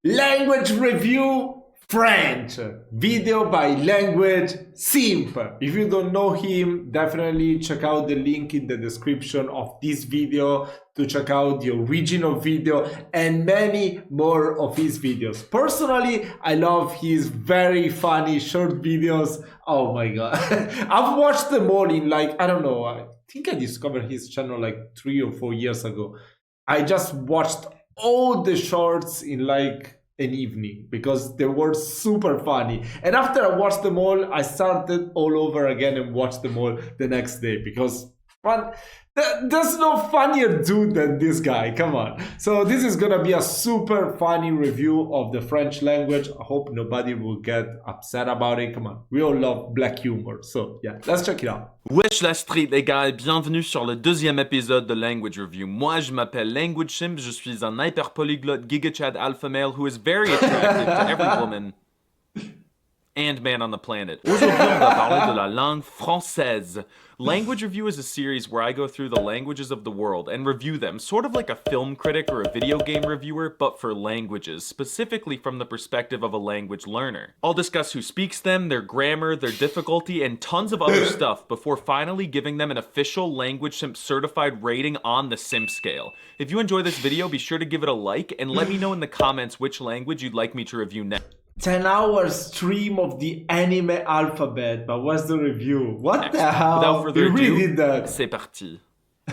Language review French. Video by Language Simp. If you don't know him, definitely check out the link in the description of this video to check out the original video and many more of his videos. Personally, I love his very funny short videos. Oh my god. I've watched them all in like, I don't know, I think I discovered his channel like 3 or 4 years ago. I just watched all the shorts in like an evening because they were super funny. And after I watched them all, I started all over again and watched them all the next day because fun. There's no funnier dude than this guy. Come on. So this is gonna be a super funny review of the French language. I hope nobody will get upset about it. Come on. We all love black humor. So yeah, let's check it out. Wesh la street les gars et bienvenue sur le deuxième épisode de Language Review. Moi je m'appelle Language Simp, je suis un hyper polyglotte gigachad alpha male who is very attractive to every woman and man on the planet. Aujourd'hui on va parler de la langue française. Language Review is a series where I go through the languages of the world and review them, sort of like a film critic or a video game reviewer, but for languages, specifically from the perspective of a language learner. I'll discuss who speaks them, their grammar, their difficulty, and tons of other stuff before finally giving them an official Language Simp certified rating on the Simp scale. If you enjoy this video, be sure to give it a like and let me know in the comments which language you'd like me to review next. 10-hour stream of the anime alphabet, but what's the review? What the hell? Without further You really ado, did that. c'est parti.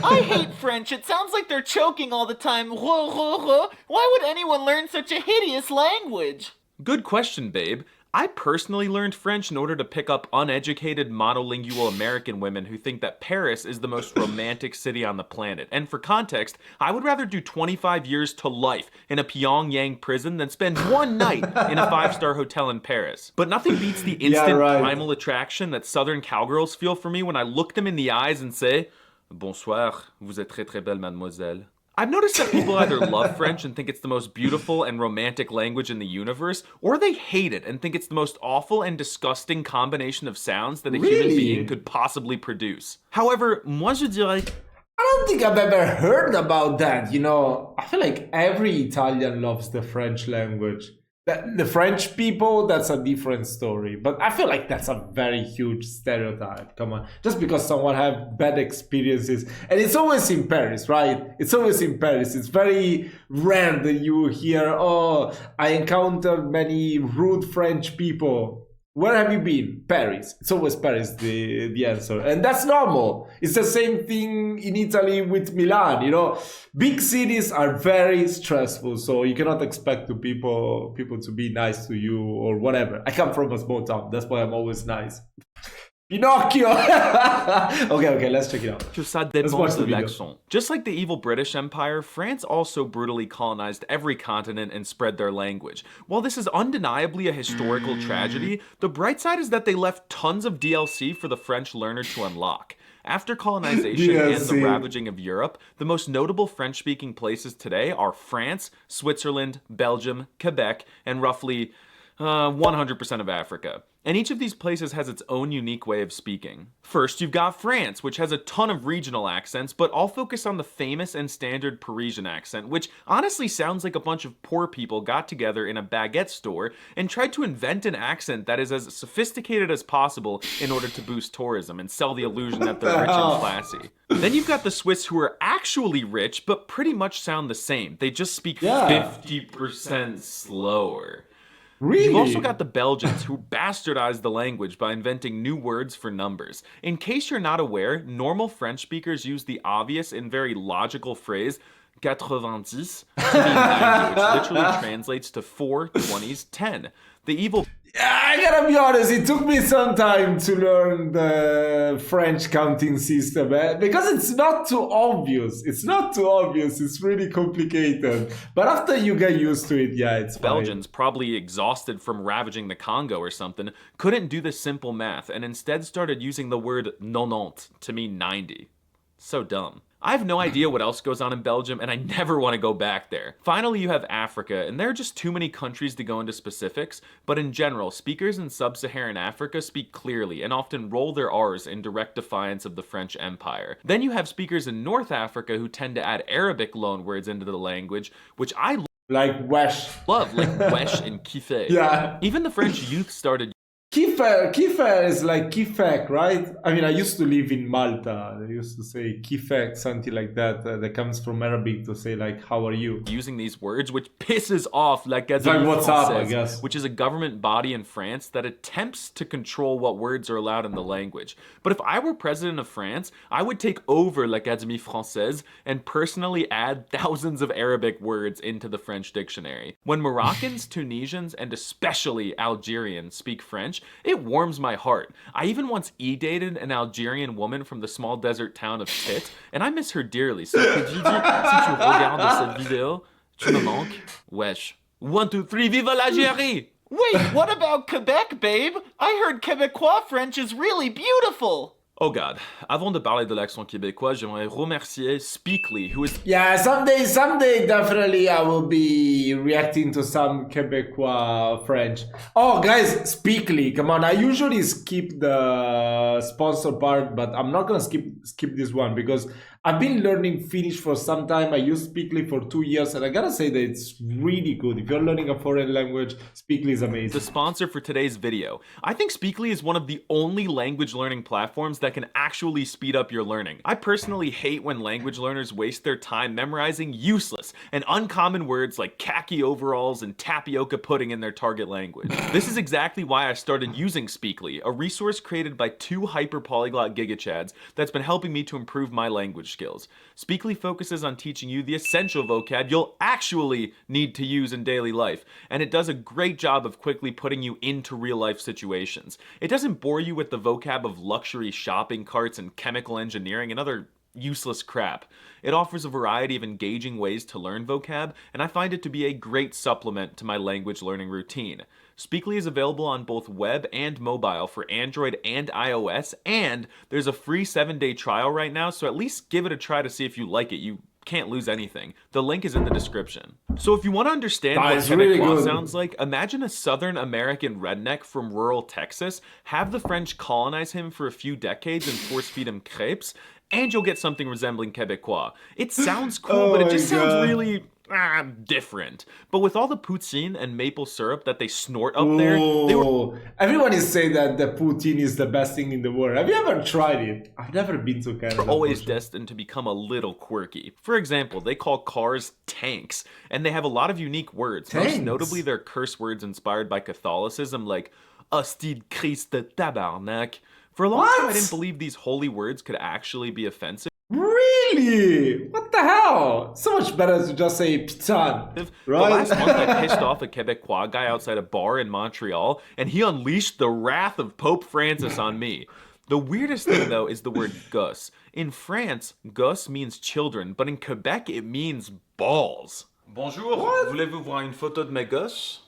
I hate French. It sounds like they're choking all the time. Why would anyone learn such a hideous language? Good question, babe. I personally learned French in order to pick up uneducated monolingual American women who think that Paris is the most romantic city on the planet. And for context, I would rather do 25 years to life in a Pyongyang prison than spend one night in a 5-star hotel in Paris. But nothing beats the instant primal attraction that Southern cowgirls feel for me when I look them in the eyes and say, "Bonsoir, vous êtes très très belle, mademoiselle." I've noticed that people either love French and think it's the most beautiful and romantic language in the universe, or they hate it and think it's the most awful and disgusting combination of sounds that a human being could possibly produce. However, moi je dirais... I don't think I've ever heard about that, you know. I feel like every Italian loves the French language. The French people, that's a different story. But I feel like that's a very huge stereotype. Come on. Just because someone have bad experiences. And it's always in Paris, right? It's always in Paris. It's very rare that you hear, oh, I encountered many rude French people. Where have you been? Paris. It's always Paris, the answer. And that's normal. It's the same thing in Italy with Milan, you know. Big cities are very stressful, so you cannot expect people to be nice to you or whatever. I come from a small town, that's why I'm always nice. Pinocchio! okay, let's check it out. Que ça dépend de l'accent. Just like the evil British Empire, France also brutally colonized every continent and spread their language. While this is undeniably a historical tragedy, the bright side is that they left tons of DLC for the French learner to unlock. After colonization and the ravaging of Europe, the most notable French-speaking places today are France, Switzerland, Belgium, Quebec, and roughly 100% of Africa. And each of these places has its own unique way of speaking. First, you've got France, which has a ton of regional accents, but I'll focus on the famous and standard Parisian accent, which honestly sounds like a bunch of poor people got together in a baguette store and tried to invent an accent that is as sophisticated as possible in order to boost tourism and sell the illusion that they're rich and classy. Then you've got the Swiss who are actually rich, but pretty much sound the same. They just speak 50% slower. Really? You've also got the Belgians who bastardized the language by inventing new words for numbers. In case you're not aware, normal French speakers use the obvious and very logical phrase 90 to mean 90, which literally translates to 4 20s 10. The evil... I gotta be honest, it took me some time to learn the French counting system, because it's not too obvious. It's really complicated. But after you get used to it, yeah, it's fine. Belgians, probably exhausted from ravaging the Congo or something, couldn't do the simple math and instead started using the word 90 to mean 90. So dumb. I have no idea what else goes on in Belgium, and I never want to go back there. Finally, you have Africa, and there are just too many countries to go into specifics, but in general, speakers in sub-Saharan Africa speak clearly and often roll their R's in direct defiance of the French Empire. Then you have speakers in North Africa who tend to add Arabic loanwords into the language, which I Like wesh. Love, like wesh and kiffe. Yeah. Even the French youth started Kiffe is like kifek, right? I mean, I used to live in Malta. They used to say kifek, something like that. That comes from Arabic to say like, "How are you?" using these words, which pisses off La It's like, Gazette "What's up?" I Française, guess. which is a government body in France that attempts to control what words are allowed in the language. But if I were president of France, I would take over l'Académie Française and personally add thousands of Arabic words into the French dictionary. When Moroccans, Tunisians, and especially Algerians speak French, it warms my heart. I even once e-dated an Algerian woman from the small desert town of Tit, and I miss her dearly. So que tu dis si tu regardes cette vidéo, tu me manques? Wesh. 1, 2, 3, vive l'Algérie! Wait, what about Quebec, babe? I heard Quebecois French is really beautiful. Oh god, avant de parler de l'accent québécois, j'aimerais remercier Speakly, who is Yeah, someday, definitely I will be reacting to some Quebecois French. Oh, guys, Speakly, come on! I usually skip the sponsor part, but I'm not gonna skip this one because I've been learning Finnish for some time. I used Speakly for 2 years, and I gotta say that it's really good. If you're learning a foreign language, Speakly is amazing. the sponsor for today's video. I think Speakly is one of the only language learning platforms that can actually speed up your learning. I personally hate when language learners waste their time memorizing useless and uncommon words like khaki overalls and tapioca pudding in their target language. This is exactly why I started using Speakly, a resource created by 2 hyper-polyglot gigachads that's been helping me to improve my language skills. Speakly focuses on teaching you the essential vocab you'll actually need to use in daily life, and it does a great job of quickly putting you into real-life situations. It doesn't bore you with the vocab of luxury shopping carts and chemical engineering and other useless crap. It offers a variety of engaging ways to learn vocab, and I find it to be a great supplement to my language learning routine. Speakly is available on both web and mobile for Android and iOS, and there's a free 7-day trial right now, so at least give it a try to see if you like it. You can't lose anything. The link is in the description. So if you want to understand what That's really Quebecois good. sounds like, imagine a Southern American redneck from rural Texas, have the French colonize him for a few decades and force-feed him crepes, and you'll get something resembling Quebecois. It sounds cool, but it just sounds really different. But with all the poutine and maple syrup that they snort up there, they were Oh, everyone is saying that the poutine is the best thing in the world. Have you ever tried it? I've never been to Canada. always for sure. destined to become a little quirky. For example, they call cars tanks, and they have a lot of unique words. Most Tanks? notably, they're curse words inspired by Catholicism, like "Hostie de Christ de tabarnak." For a long time, I What? didn't believe these holy words could actually be offensive. Really? What the hell? So much better to just say pitan, The right? last month, I pissed off a Quebecois guy outside a bar in Montreal, and he unleashed the wrath of Pope Francis on me. The weirdest thing, though, is the word gosse. In France, gosse means children, but in Quebec, it means balls. Bonjour, voulez-vous voir une photo de mes gosses?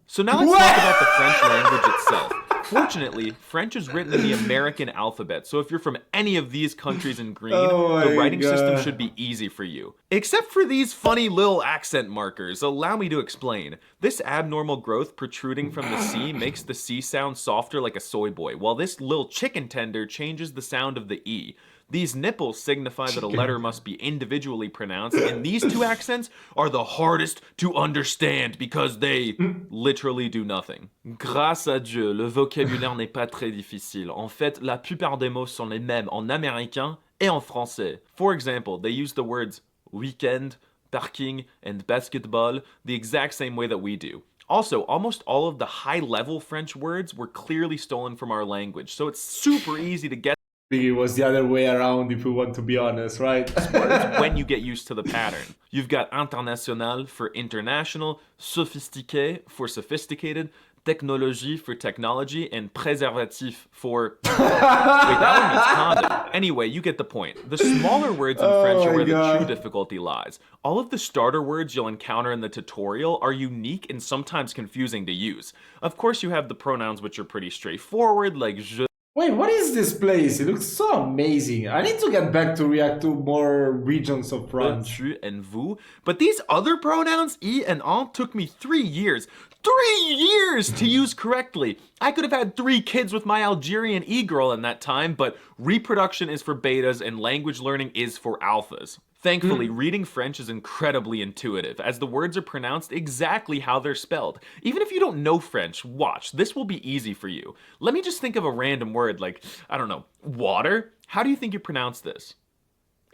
So now let's talk about the French language itself. Fortunately, French is written in the American alphabet, so if you're from any of these countries in green, Oh the my writing system God. should be easy for you. Except for these funny little accent markers. Allow me to explain. This abnormal growth protruding from the C makes the C sound softer like a soy boy, while this little chicken tender changes the sound of the E. These nipples signify that a letter must be individually pronounced, and these 2 accents are the hardest to understand because they literally do nothing. Grâce à Dieu, le vocabulaire n'est pas très difficile. En fait, la plupart des mots sont les mêmes en américain et en français. For example, they use the words weekend, parking, and basketball the exact same way that we do. Also, almost all of the high-level French words were clearly stolen from our language, so it's super easy to get It was the other way around, if we want to be honest, right? words when you get used to the pattern. You've got international for international, sophistiqué for sophisticated, technologie for technology, and préservatif for... Wait, that one means condom. Anyway, you get the point. The smaller words in French are my where the God. true difficulty lies. All of the starter words you'll encounter in the tutorial are unique and sometimes confusing to use. Of course, you have the pronouns which are pretty straightforward, like je, Wait, what is this place? It looks so amazing. I need to get back to react to more regions of France. Tu and vous. But these other pronouns, I and en, took me 3 years. 3 years to use correctly. I could have had 3 kids with my Algerian e-girl in that time, but reproduction is for betas and language learning is for alphas. Thankfully, reading French is incredibly intuitive, as the words are pronounced exactly how they're spelled. Even if you don't know French, watch, this will be easy for you. Let me just think of a random word like, I don't know, water? How do you think you pronounce this?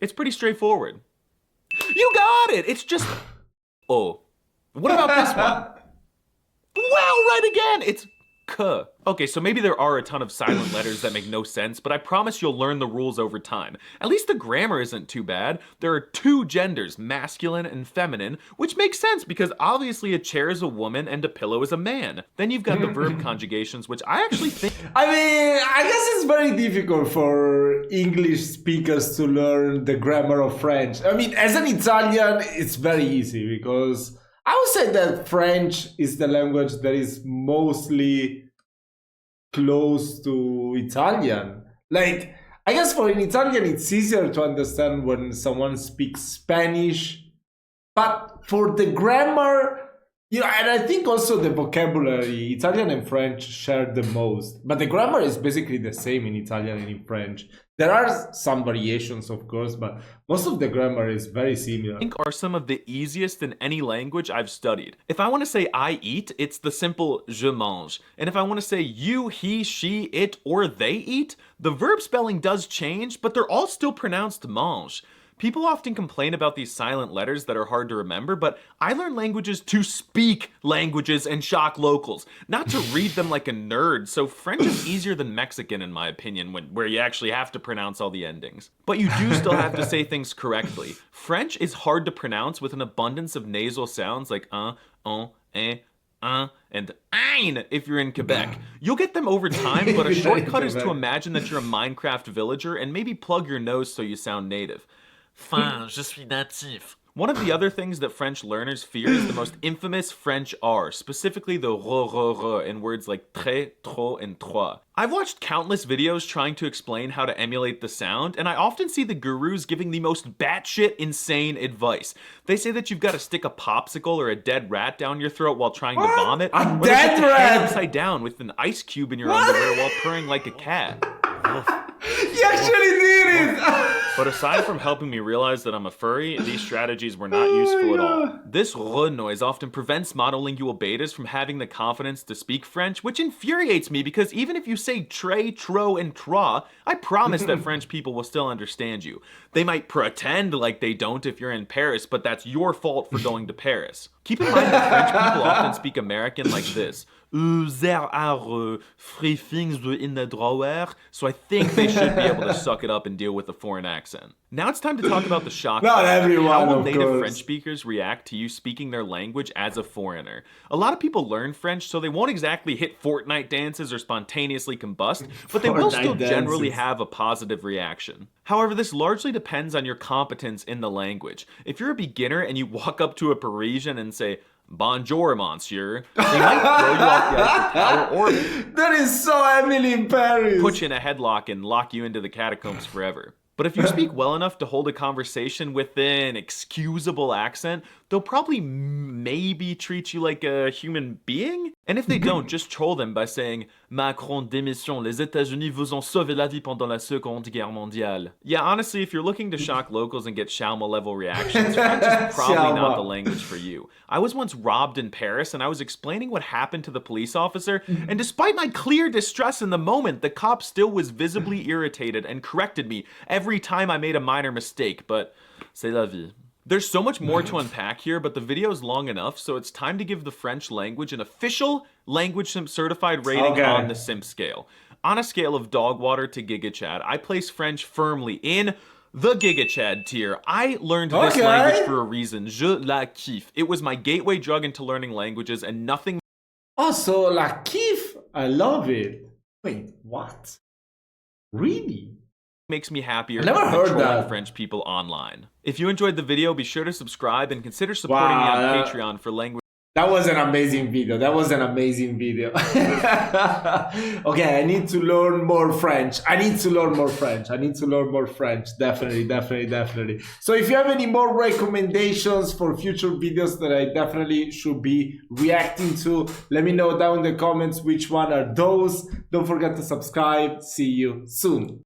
It's pretty straightforward. You got it! It's just, oh. What about this one? Wow, right again! It's k. Okay, so maybe there are a ton of silent letters that make no sense, but I promise you'll learn the rules over time. At least the grammar isn't too bad. There are 2 genders, masculine and feminine, which makes sense because obviously a chair is a woman and a pillow is a man. Then you've got the verb conjugations, which I actually think... I mean, I guess it's very difficult for English speakers to learn the grammar of French. I mean, as an Italian, it's very easy because I would say that French is the language that is mostly close to Italian. Like, I guess for an Italian, it's easier to understand when someone speaks Spanish, but for the grammar, you know, and I think also the vocabulary, Italian and French share the most, but the grammar is basically the same in Italian and in French. There are some variations, of course, but most of the grammar is very similar. I think are some of the easiest in any language I've studied. If I want to say I eat, it's the simple je mange. And if I want to say you, he, she, it, or they eat, the verb spelling does change, but they're all still pronounced mange. People often complain about these silent letters that are hard to remember, but I learned languages to speak languages and shock locals, not to read them like a nerd, so French is easier than Mexican in my opinion, where you actually have to pronounce all the endings. But you do still have to say things correctly. French is hard to pronounce with an abundance of nasal sounds like and ein if you're in Quebec. You'll get them over time, but a shortcut is to imagine that you're a Minecraft villager and maybe plug your nose so you sound native. Fin, je suis natif. One of the other things that French learners fear is the most infamous French R, specifically the r in words like très, trop, and trois. I've watched countless videos trying to explain how to emulate the sound, and I often see the gurus giving the most batshit insane advice. They say that you've got to stick a popsicle or a dead rat down your throat while trying to vomit, A or dead that rat? upside down with an ice cube in your underwear while purring like a cat. He actually did it! But aside from helping me realize that I'm a furry, these strategies were not useful at all. This r noise often prevents monolingual betas from having the confidence to speak French, which infuriates me because even if you say tre, tro, and tra, I promise that French people will still understand you. They might pretend like they don't if you're in Paris, but that's your fault for going to Paris. Keep in mind that French people often speak American like this. There are free things in the drawer, so I think they should be able to suck it up and deal with a foreign accent. Now it's time to talk about the shock. Not everyone, How will of native course. French speakers react to you speaking their language as a foreigner? A lot of people learn French, so they won't exactly hit Fortnite dances or spontaneously combust, but they will still Fortnite generally dances. have a positive reaction. However, this largely depends on your competence in the language. If you're a beginner and you walk up to a Parisian and say, "Bonjour, monsieur," they might throw you off the Eiffel Tower or That is so Emily in Paris. put you in a headlock and lock you into the catacombs forever. But if you speak well enough to hold a conversation with an excusable accent, they'll probably maybe treat you like a human being. And if they don't, just troll them by saying, "Macron démission, les États-Unis vous ont sauvé la vie pendant la Seconde Guerre mondiale." Yeah, honestly, if you're looking to shock locals and get Shalma level reactions, French is probably not the language for you. I was once robbed in Paris and I was explaining what happened to the police officer, and despite my clear distress in the moment, the cop still was visibly irritated and corrected me every time I made a minor mistake, but c'est la vie. There's so much more to unpack here, but the video is long enough, so it's time to give the French language an official language simp certified rating Okay. on the simp scale. On a scale of dog water to Giga Chad, I place French firmly in the Giga Chad tier. I learned this Okay. language for a reason. Je la kiffe. It was my gateway drug into learning languages, and nothing Also, la kiff, I love it. Wait, what? Really? makes me happier I never than heard trolling that. French people online. If you enjoyed the video, be sure to subscribe and consider supporting me Wow, on that- Patreon for language That was an amazing video. That was an amazing video. Okay, I need to learn more French. I need to learn more French. Definitely. So if you have any more recommendations for future videos that I definitely should be reacting to, let me know down in the comments which one are those. Don't forget to subscribe. See you soon.